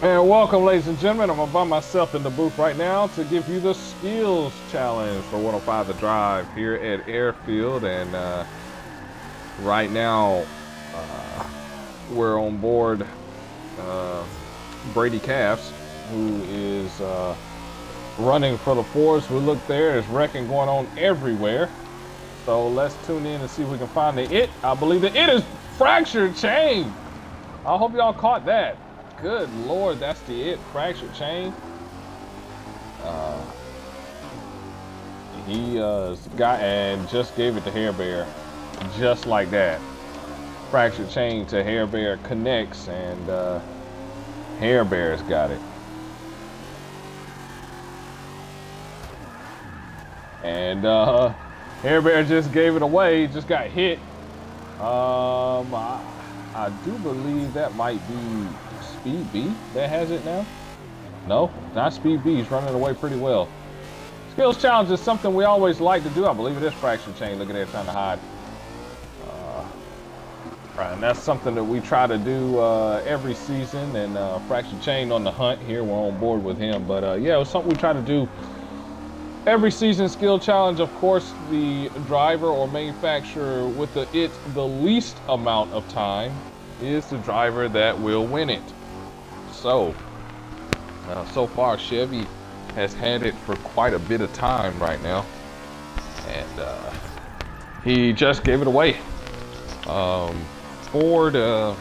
And welcome, ladies and gentlemen. I'm by myself in the booth right now to give you the skills challenge for 105 The Drive here at Airfield. And right now, we're on board Brady Calves, who is running for the force. We look there, there's wrecking going on everywhere. So let's tune in and see if we can find the it. I believe the it is fractured chain. I hope y'all caught that. Good Lord, that's the it, fractured chain. He got and just gave it to Hair Bear, just like that. Fractured chain to Hair Bear connects, and Hair Bear's got it. And Hair Bear just gave it away, just got hit. I do believe that might be Speed B that has it now. No, not Speed B. He's running away pretty well. Skills challenge is something we always like to do. I believe it is fractured chain. Look at that, trying to hide. Right, and that's something that we try to do every season. And fractured chain on the hunt here. We're on board with him. But yeah, it was something we try to do every season. Skill challenge, of course, the driver or manufacturer with the least amount of time is the driver that will win it. So far Chevy has had it for quite a bit of time right now, and he just gave it away. Ford has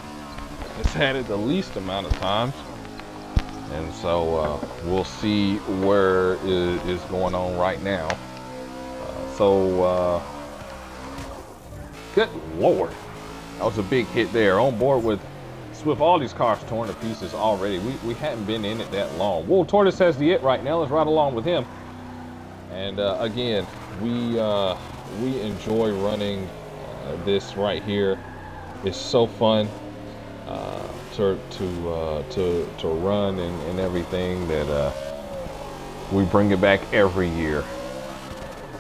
had it the least amount of times, and so we'll see where is going on right now. Good Lord, that was a big hit there. On board with Swift, all these cars torn to pieces already. We hadn't been in it that long. Wool Tortoise has the it right now. Let's ride along with him. And again, we enjoy running this right here. It's so fun to run and everything that we bring it back every year.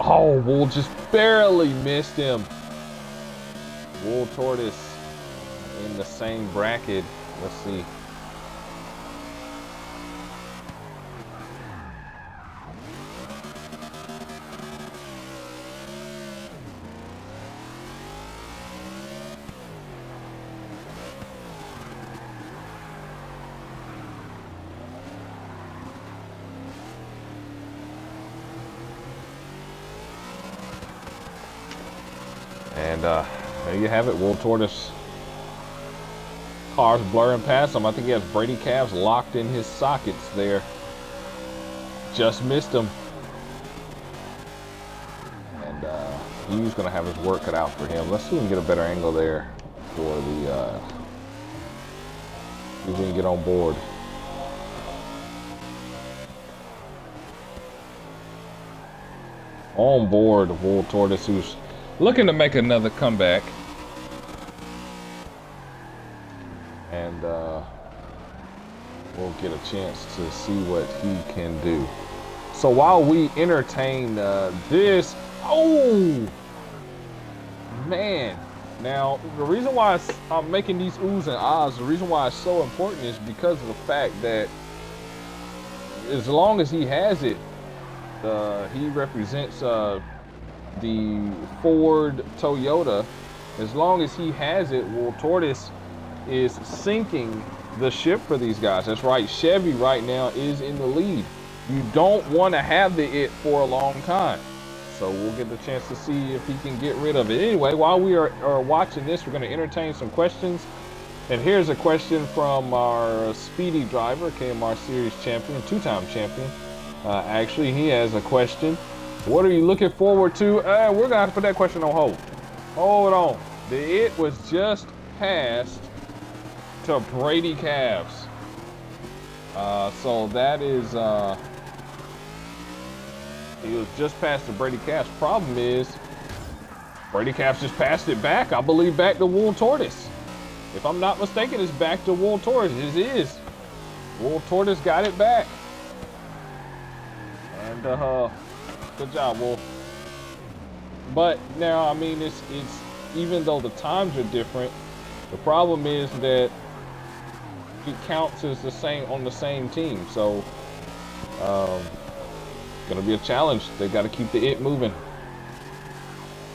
Oh, Wool just barely missed him. Wool Tortoise in the same bracket. Let's see. And there you have it, Wool Tortoise. Cars blurring past him. I think he has Brady Calves locked in his sockets there. Just missed him. And he's going to have his work cut out for him. Let's see if we can get a better angle there for the... see if we can get on board. On board, Wool Tortoise, who's looking to make another comeback. And we'll get a chance to see what he can do. So while we entertain this, oh man! Now the reason why I'm making these oohs and ahs, the reason why it's so important is because of the fact that as long as he has it, he represents the Ford Toyota. As long as he has it, Wool Tortoise is sinking the ship for these guys. That's right, Chevy right now is in the lead. You don't want to have the it for a long time. So we'll get the chance to see if he can get rid of it. Anyway, while we are watching this, we're going to entertain some questions. And here's a question from our speedy driver, KMR Series champion, two-time champion. Actually, he has a question. What are you looking forward to? We're going to have to put that question on hold. Hold on. The it was just passed to Brady Calves. So that is, he was just past to Brady Calves. Problem is, Brady Calves just passed it back, I believe, back to Wool Tortoise. If I'm not mistaken, it's back to Wool Tortoise. It is. Wool Tortoise got it back. And good job, Wool. But now, I mean, it's even though the times are different, the problem is that counts as the same on the same team. So, gonna be a challenge. They got to keep the it moving.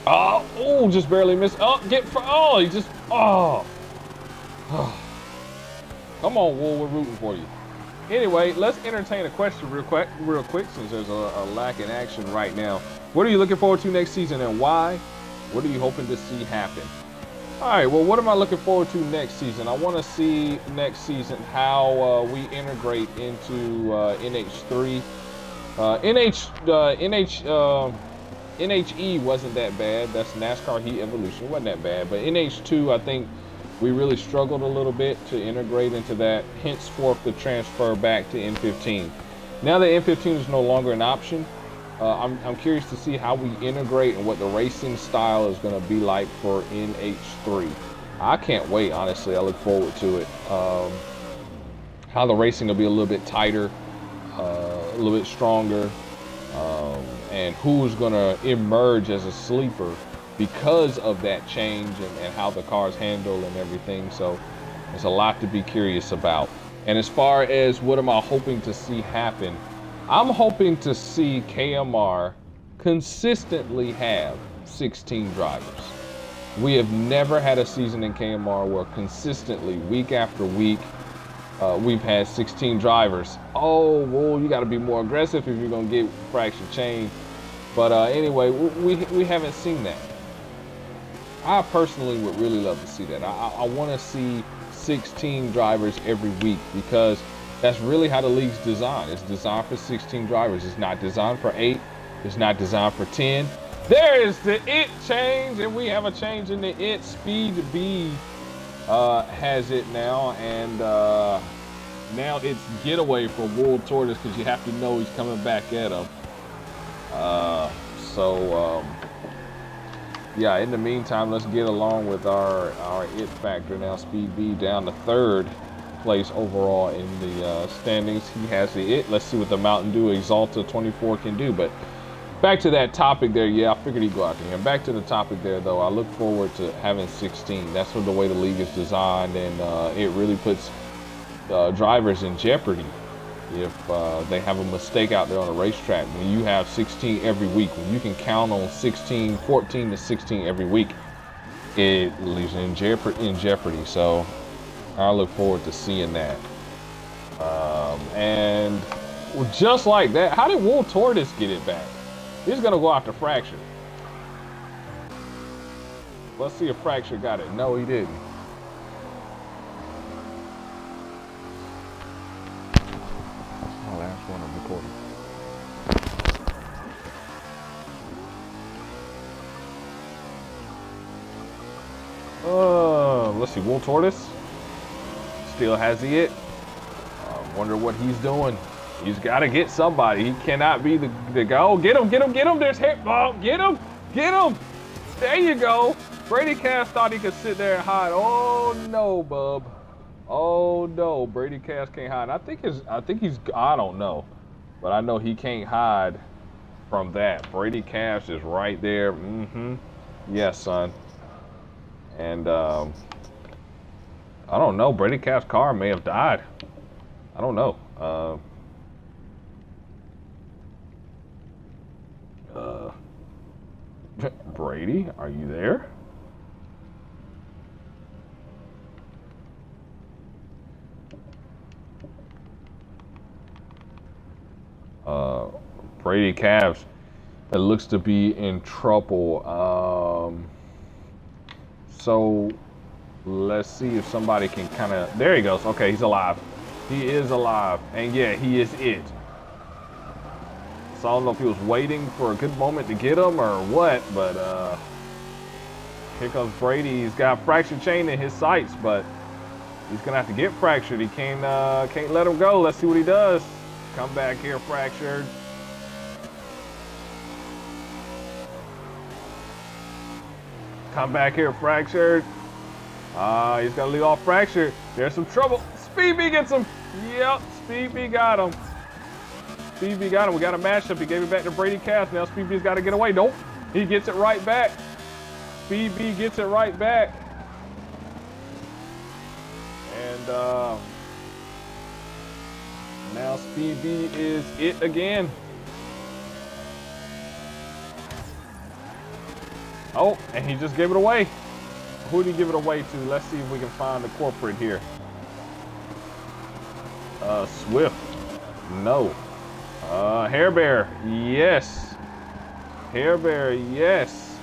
Oh, just barely missed. Oh, he just, oh. Come on, Wool, we're rooting for you. Anyway, let's entertain a question real quick since there's a lack in action right now. What are you looking forward to next season and why? What are you hoping to see happen? All right, well, what am I looking forward to next season? I want to see next season how we integrate into NH3. NHE wasn't that bad. That's NASCAR Heat Evolution. Wasn't that bad. But NH2, I think we really struggled a little bit to integrate into that. Henceforth, the transfer back to N15. Now that N15 is no longer an option, I'm curious to see how we integrate and what the racing style is going to be like for NH3. I can't wait, honestly. I look forward to it. How the racing will be a little bit tighter, a little bit stronger, and who's going to emerge as a sleeper because of that change and how the cars handle and everything. So there's a lot to be curious about. And as far as what am I hoping to see happen, I'm hoping to see KMR consistently have 16 drivers. We have never had a season in KMR where consistently, week after week, we've had 16 drivers. Oh, well, you got to be more aggressive if you're going to get fractured chain. But anyway, we haven't seen that. I personally would really love to see that. I want to see 16 drivers every week because that's really how the league's designed. It's designed for 16 drivers. It's not designed for 8. It's not designed for 10. There is the it change, and we have a change in the it. Speed B has it now, and now it's getaway for Wool Tortoise because you have to know he's coming back at him. Yeah, in the meantime, let's get along with our it factor now. Speed B down to 3rd place overall in the standings. He has the it. Let's see what the Mountain Dew Exalta 24 can do. But back to that topic there. Yeah, I figured he'd go after him. Back to the topic there, though. I look forward to having 16. That's what the way the league is designed, and it really puts drivers in jeopardy if they have a mistake out there on a racetrack. When you have 16 every week, when you can count on 16, 14 to 16 every week, it leaves in jeopardy. So I look forward to seeing that. And just like that, how did Wool Tortoise get it back? He's gonna go after Fracture. Let's see if Fracture got it. No, he didn't. My last one I'm recording. Let's see, Wool Tortoise still has the it. Wonder what he's doing. He's got to get somebody. He cannot be the guy. Oh, get him. There's hit. Oh, get him. There you go. Brady Cass thought he could sit there and hide. Oh no, bub. Oh no, Brady Cass can't hide. I think I don't know, but I know he can't hide from that. Brady Cass is right there. Yes, son. And I don't know. Brady Cass' car may have died. I don't know. Brady, are you there? Brady Cass, it looks to be in trouble. So let's see if somebody can kind of, there he goes. Okay, he's alive. He is alive, and yeah, he is it. So I don't know if he was waiting for a good moment to get him or what, but here comes Brady. He's got fractured chain in his sights, but he's gonna have to get fractured. He can't let him go. Let's see what he does. Come back here, fractured. Come back here, fractured. He's gonna lead off fractured. There's some trouble. Speed B gets him. Yep, Speed B got him. Speed B got him. We got a matchup. He gave it back to Brady Cass. Now Speed B's got to get away. Nope. He gets it right back. Speed B gets it right back. And now. Speed B is it again. Oh, and he just gave it away. Who did he give it away to? Let's see if we can find the corporate here. Swift. No. Hair Bear. Yes. Hair Bear. Yes.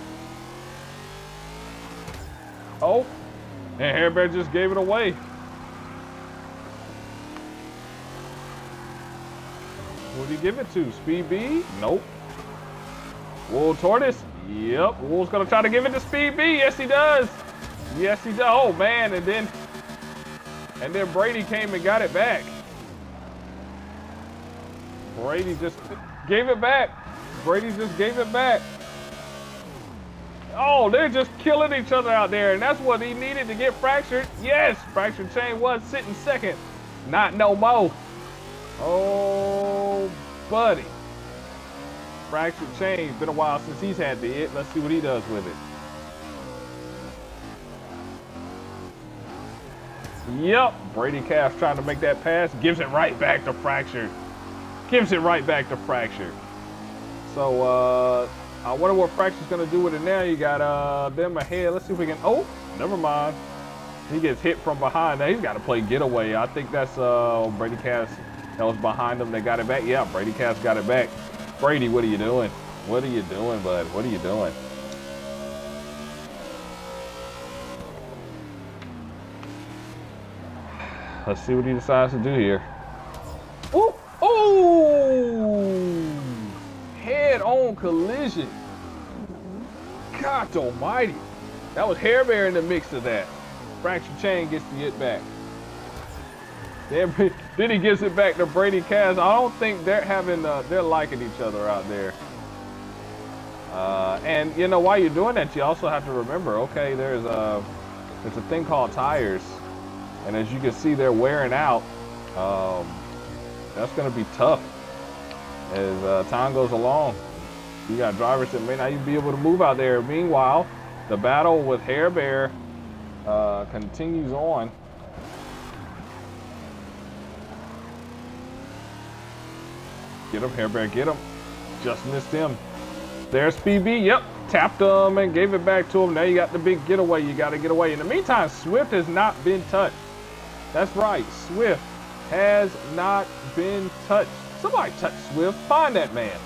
Oh, and Hair Bear just gave it away. Who did he give it to? Speed B? Nope. Wool Tortoise? Yep. Wool's gonna try to give it to Speed B. Yes, he does. Yes, he does. Oh man, and then Brady came and got it back. Brady just gave it back. Brady just gave it back. Oh, they're just killing each other out there, and that's what he needed to get fractured. Yes, Fractured Chain was sitting second. Not no more. Oh, buddy. Fractured Chain. Been a while since he's had the it. Let's see what he does with it. Yep, Brady Calf trying to make that pass. Gives it right back to Fractured. Gives it right back to Fractured. So, I wonder what Fractured's going to do with it now. You got them ahead. Let's see if we can... Oh, never mind. He gets hit from behind. Now, he's got to play getaway. I think that's Brady Calf that was behind him. They got it back. Yeah, Brady Calf got it back. Brady, what are you doing? What are you doing, bud? What are you doing? Let's see what he decides to do here. Ooh! Oh! Head-on collision. God almighty. That was Hair Bear in the mix of that. Fractured Chain gets the it back. Then he gives it back to Brady Calf. I don't think they're having, they're liking each other out there. And you know, while you're doing that, you also have to remember, okay, there's a thing called tires. And as you can see, they're wearing out. That's going to be tough as time goes along. You got drivers that may not even be able to move out there. Meanwhile, the battle with Hair Bear continues on. Get him, Hair Bear, get him. Just missed him. There's PB, yep. Tapped him and gave it back to him. Now you got the big getaway. You got to get away. In the meantime, Swift has not been touched. That's right, Swift has not been touched. Somebody touch Swift. Find that man.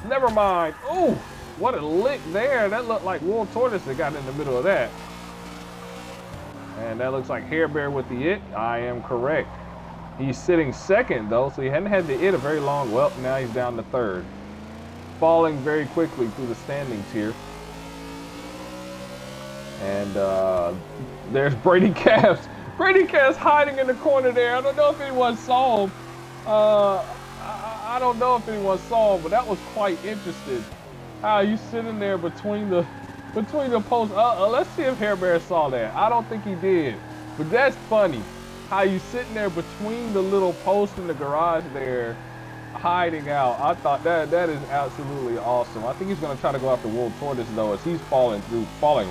Never mind. Ooh, what a lick there. That looked like Wool Tortoise that got in the middle of that. And that looks like Hair Bear with the it. I am correct. He's sitting second, though, so he hadn't had the it a very long. Well, now he's down to third. Falling very quickly through the standings here. And there's Brady Calf. Brady Calf's hiding in the corner there. I don't know if anyone saw him. I don't know if anyone saw him, but that was quite interesting. How you sitting there between the posts. Let's see if Hair Bear saw that. I don't think he did, but that's funny. How you sitting there between the little posts in the garage there, hiding out. I thought that is absolutely awesome. I think he's going to try to go after Wool Tortoise though, as he's falling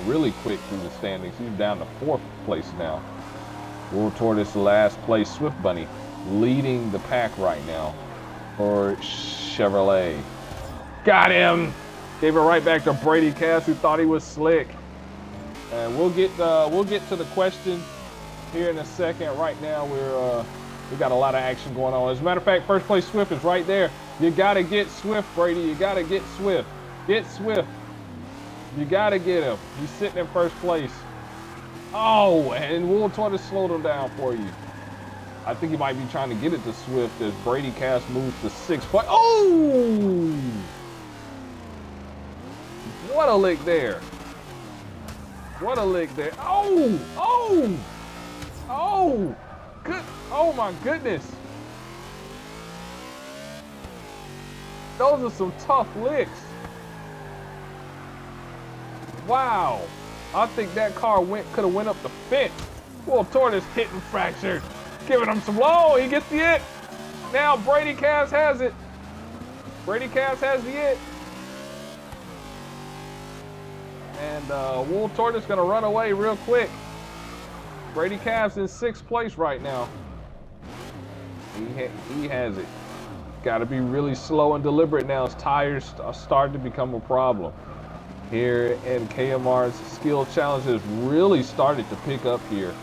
really quick through the standings. He's down to 4th place now. Wool Tortoise last place. Swift Bunny leading the pack right now for Chevrolet. Got him. Gave it right back to Brady Calf, who thought he was slick. And we'll get to the question here in a second. Right now we got a lot of action going on. As a matter of fact, first place Swift is right there. You gotta get Swift, Brady. You gotta get Swift. Get Swift. You gotta get him. He's sitting in first place. Oh, and Wool Tortoise slowed him down for you. I think he might be trying to get it to Swift as Brady Calf moves to 6th place. Oh! What a lick there. What a lick there. Oh! Oh! Oh! Good. Oh my goodness. Those are some tough licks. Wow. I think that car could have went up the fence. Wool Tortoise hitting Fractured. Giving him some low. He gets the it. Now Brady Calf has it. Brady Calf has the it. And Wool Tortoise gonna run away real quick. Brady Calf's in 6th place right now. He has it. Got to be really slow and deliberate now. His tires are starting to become a problem. Here, and KMR's skill challenge has really started to pick up here.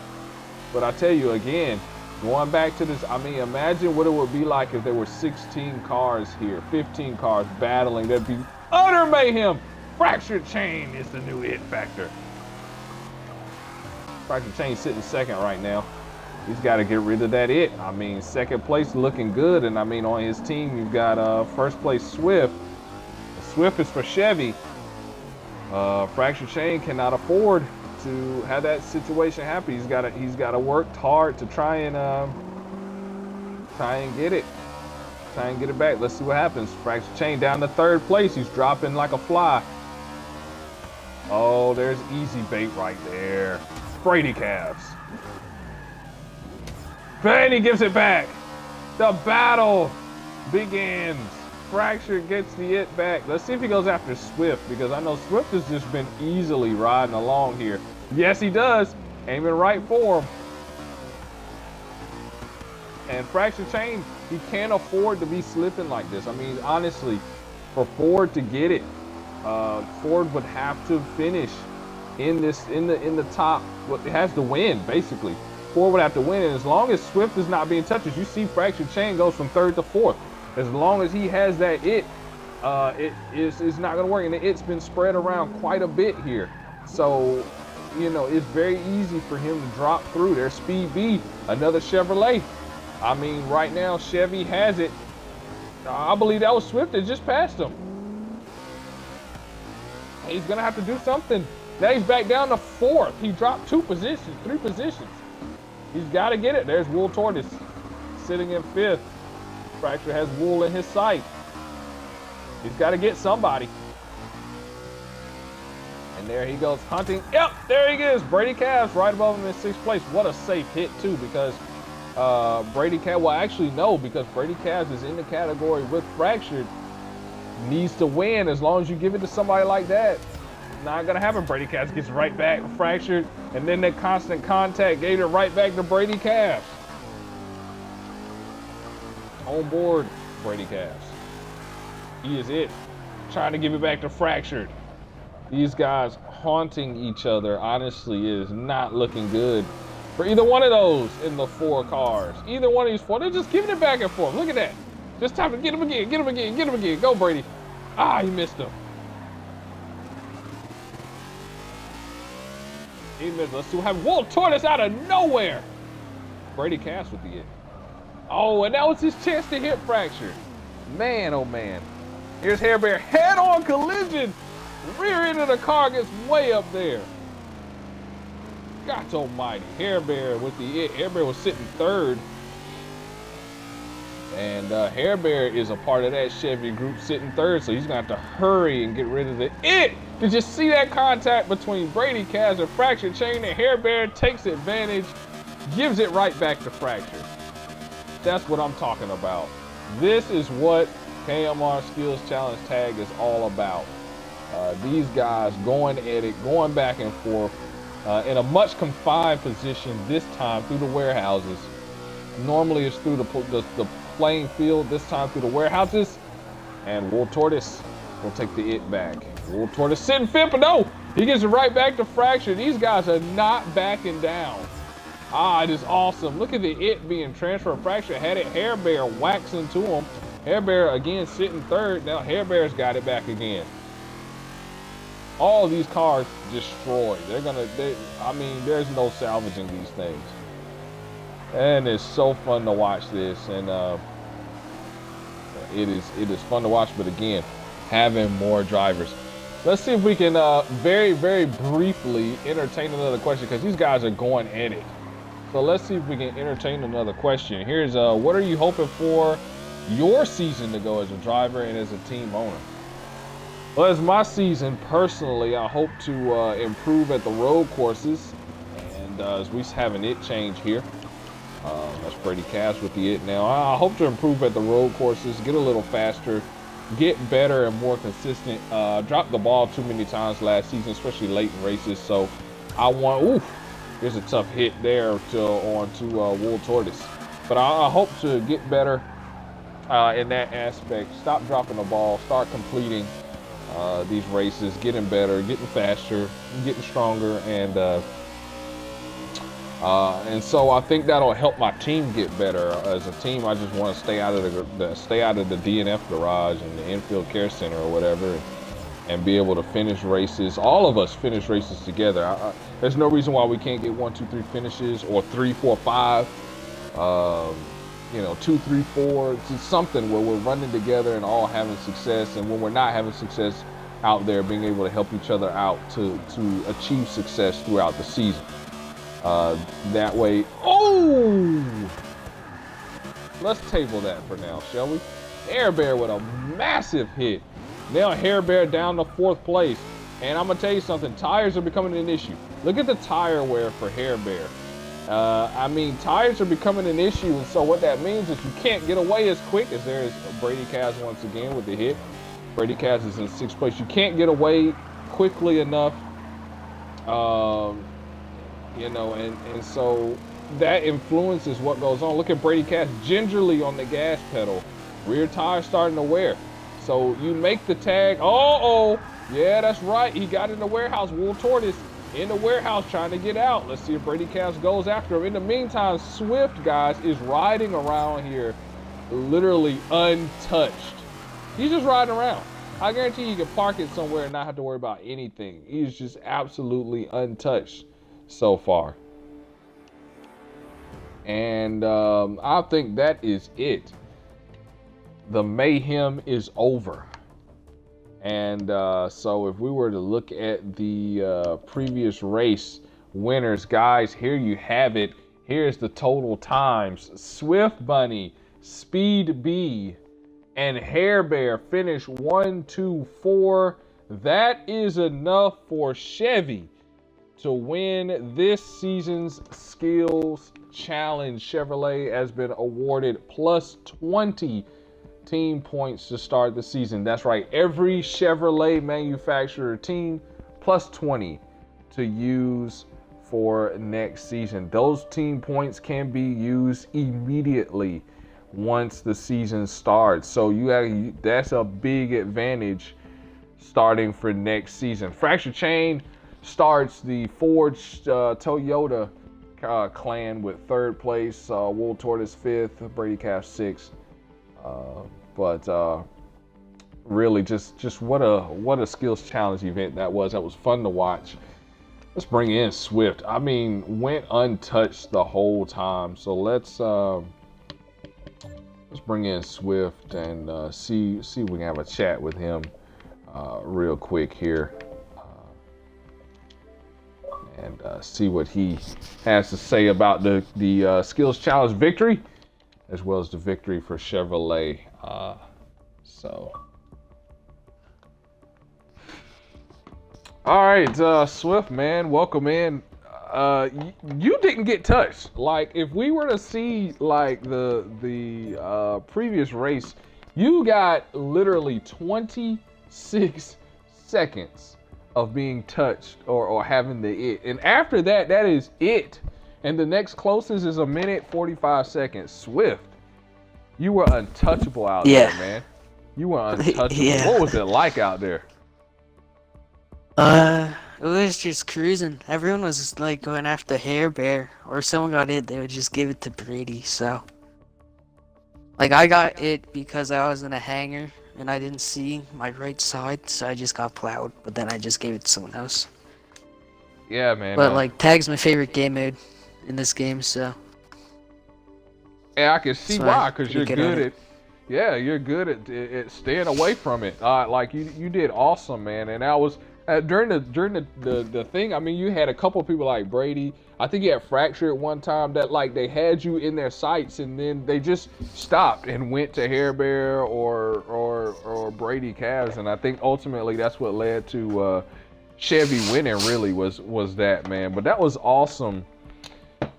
But I tell you again, going back to this, I mean, imagine what it would be like if there were 16 cars here, 15 cars battling. That'd be utter mayhem. Fractured Chain is the new it factor. Fractured Chain sitting second right now. He's got to get rid of that it. I mean, second place looking good. And I mean, on his team, you've got first place Swift. Swift is for Chevy. Fractured Chain cannot afford to have that situation happen. He's got to work hard to try and get it. Try and get it back. Let's see what happens. Fractured Chain down to third place. He's dropping like a fly. Oh, there's easy bait right there. Brady calves. And he gives it back. The battle begins. Fracture gets the it back. Let's see if he goes after Swift, because I know Swift has just been easily riding along here. Yes, he does. Aiming right for him. And Fracture Chain, he can't afford to be slipping like this. I mean, honestly, for Ford to get it, Ford would have to finish in the top. It has to win, basically. Ford would have to win, and as long as Swift is not being touched, as you see, Fractured Chain goes from third to fourth. As long as he has that it's not going to work, and the it's been spread around quite a bit here. So, you know, it's very easy for him to drop through. There's Speed B, another Chevrolet. I mean, right now, Chevy has it. I believe that was Swift that just passed him. He's going to have to do something. Now he's back down to fourth. He dropped 3 positions. He's got to get it. There's Wool Tortoise sitting in fifth. Fracture has Wool in his sight. He's got to get somebody. And there he goes hunting. Yep, there he is. Brady Calves right above him in sixth place. What a safe hit, too, because Brady Calves, well, actually, no, because Brady Calves is in the category with Fractured. Needs to win. As long as you give it to somebody like that, not gonna happen. Brady Calves gets right back, Fractured, and then that constant contact gave it right back to Brady Calves. On board, Brady Calves. He is it. Trying to give it back to Fractured. These guys haunting each other, honestly, is not looking good for either one of those in the 4 cars. Either one of these 4, they're just giving it back and forth. Look at that. Just time to get him again, get him again, get him again. Go, Brady. Ah, he missed him. He missed. Let's see what happens. Wool Tortoise out of nowhere. Brady Calves with the it. Oh, and that was his chance to hit Fracture. Man, oh man. Here's Hair Bear. Head-on collision. Rear end of the car gets way up there. God almighty. Hair Bear with the it. Hair Bear was sitting third. And Hair Bear is a part of that Chevy group sitting third, so he's going to have to hurry and get rid of the it. Did you see that contact between Brady Calves and Fractured Chain? And Hair Bear takes advantage, gives it right back to Fracture. That's what I'm talking about. This is what KMR Skills Challenge Tag is all about. These guys going at it, going back and forth in a much confined position this time through the warehouses. Normally it's through the playing field, this time through the warehouses. And Wool Tortoise will take the it back. Wool Tortoise sitting fifth, but no, he gets it right back to Fracture. These guys are not backing down. Ah, it is awesome. Look at the it being transferred. Fracture had it. Hair Bear whacks into him. Hair Bear again sitting third. Now Hair Bear's got it back again. All of these cars destroyed. I mean, there's no salvaging these things. And it's so fun to watch this, and it is fun to watch. But again, having more drivers. Let's see if we can very, very briefly entertain another question, because these guys are going at it. So let's see if we can entertain another question. Here's what are you hoping for your season to go as a driver and as a team owner? Well, as my season, personally, I hope to improve at the road courses, and as we have an it change here. That's Brady Calves with the it now. I hope to improve at the road courses, get a little faster, get better and more consistent. Dropped the ball too many times last season, especially late in races. So I want, there's a tough hit there onto Wool Tortoise. But I hope to get better in that aspect. Stop dropping the ball. Start completing these races, getting better, getting faster, getting stronger, and so I think that'll help my team get better. As a team, I just want to stay out of the DNF garage and the infield care center or whatever, and be able to finish races. All of us finish races together. There's no reason why we can't get 1, 2, 3 finishes, or 3, 4, 5. 2, 3, 4. It's something where we're running together and all having success. And when we're not having success out there, being able to help each other out to achieve success throughout the season. That way, let's table that for now, shall we? Air Bear with a massive hit. Now Hair Bear down to 4th place. And I'm gonna tell you something, tires are becoming an issue. Look at the tire wear for Hair Bear. Tires are becoming an issue, and so what that means is you can't get away as quick as there is Brady Kaz once again with the hit. Brady Kaz is in 6th place. You can't get away quickly enough. And so that influences what goes on. Look at Brady Cass gingerly on the gas pedal. Rear tire starting to wear. So you make the tag. Yeah, that's right. He got in the warehouse. Wool Tortoise in the warehouse trying to get out. Let's see if Brady Cass goes after him. In the meantime, Swift, guys, is riding around here literally untouched. He's just riding around. I guarantee you can park it somewhere and not have to worry about anything. He's just absolutely untouched so far. And I think that is it. The mayhem is over. And so if we were to look at the previous race winners, guys, here you have it. Here's the total times. Swift Bunny, Speed B, and Hair Bear finish 1, 2, 4. That is enough for Chevy to win this season's Skills Challenge. Chevrolet has been awarded plus 20 team points to start the season. That's right, every Chevrolet manufacturer team plus 20 to use for next season. Those team points can be used immediately once the season starts. So that's a big advantage starting for next season. Fracture Chain starts the Ford Toyota clan with 3rd place, Wool Tortoise 5th, Brady Cash 6th. But really just what a skills challenge event that was. That was fun to watch. Let's bring in Swift. I mean, went untouched the whole time. So let's bring in Swift and see if we can have a chat with him real quick here. And see what he has to say about the Skills Challenge victory, as well as the victory for Chevrolet. All right, Swift, man, welcome in. You didn't get touched. Like, if we were to see like the previous race, you got literally 26 seconds of being touched or having the it. And after that, that is it. And the next closest is 1:45 seconds. Swift, you were untouchable out there, man. You were untouchable. Yeah. What was it like out there? It was just cruising. Everyone was like going after Hair Bear, or someone got it, they would just give it to Brady. So, like, I got it because I was in a hangar and I didn't see my right side, so I just got plowed. But then I just gave it to someone else. Yeah, man. But like, tag's my favorite game mode in this game, so. Yeah, I can see why, because you're good at. Yeah, you're good at staying away from it. Like you did awesome, man. And that was during the thing. I mean, you had a couple of people like Brady. I think you had Fracture at one time that like they had you in their sights, and then they just stopped and went to Hair Bear or Brady Cavs. And I think ultimately that's what led to Chevy winning. Really was that, man. But that was awesome.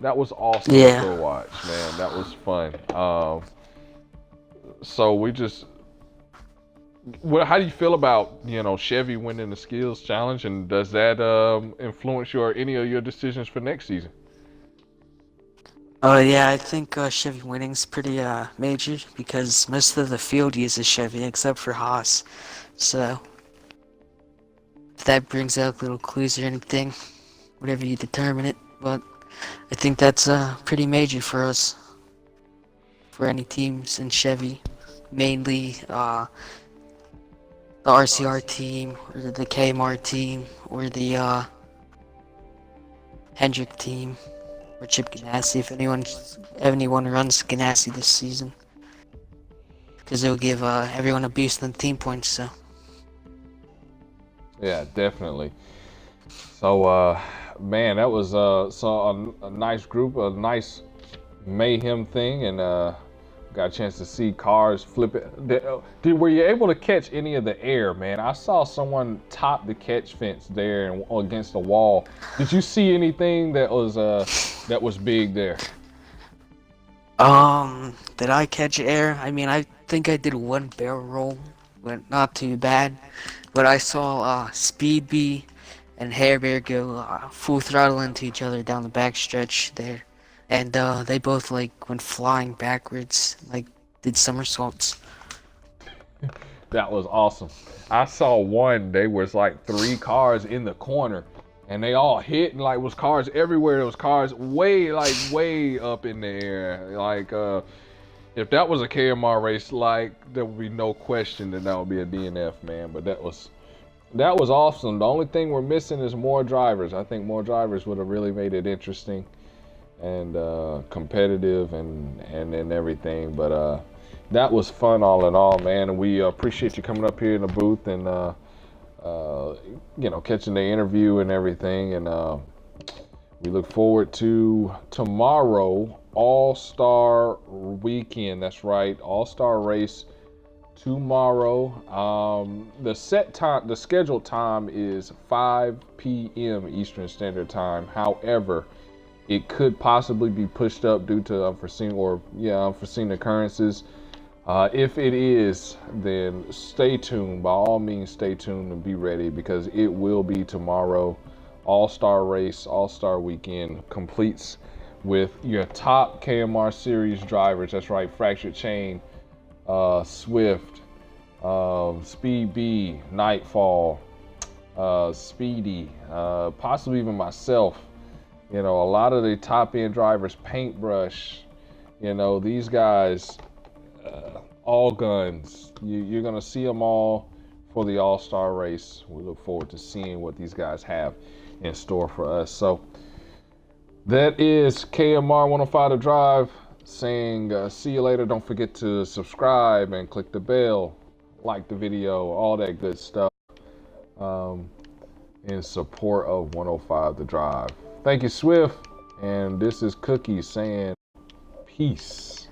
That was awesome to watch, man. That was fun. So we just, how do you feel about, Chevy winning the Skills Challenge, and does that influence any of your decisions for next season? Oh yeah, I think Chevy winning's pretty major because most of the field uses Chevy except for Haas. So if that brings out little clues or anything, whatever you determine it. But I think that's pretty major for us, for any teams in Chevy, mainly the RCR team or the KMR team or the Hendrick team or Chip Ganassi if anyone runs Ganassi this season, because it'll give everyone a boost in team points. So Yeah, definitely. So, man, that was a nice group, a nice mayhem thing, and got a chance to see cars flip it. Were you able to catch any of the air, man? I saw someone top the catch fence there and against the wall. Did you see anything that was big there? did I catch air? I mean, I think I did one barrel roll, but not too bad. But I saw Speed Bee and Hair Bear go full throttle into each other down the back stretch there, and they both like went flying backwards, like did somersaults. That was awesome. I saw one. There was like 3 cars in the corner, and they all hit, and like was cars everywhere. There was cars way up in the air. Like if that was a KMR race, like there would be no question that would be a DNF, man. But that was awesome. The only thing we're missing is more drivers. I think more drivers would have really made it interesting and competitive and everything. But that was fun all in all, man. And we appreciate you coming up here in the booth and catching the interview and everything. And we look forward to tomorrow, All-Star Weekend. That's right, All-Star Race tomorrow. The scheduled time is 5 p.m. Eastern Standard Time. However, it could possibly be pushed up due to unforeseen occurrences. If it is, then stay tuned. By all means, stay tuned and be ready, because it will be tomorrow. All-Star Race, All-Star Weekend completes with your top KMR Series drivers. That's right, Fractured Chain, Swift, Speed B, Nightfall, Speedy, possibly even myself. A lot of the top end drivers, Paintbrush, these guys, all guns. You're going to see them all for the All-Star Race. We look forward to seeing what these guys have in store for us. So that is KMR 105 to Drive saying see you later. Don't forget to subscribe and click the bell, like the video, all that good stuff in support of 105 to Drive. Thank you, Swift. And this is Cookie saying peace.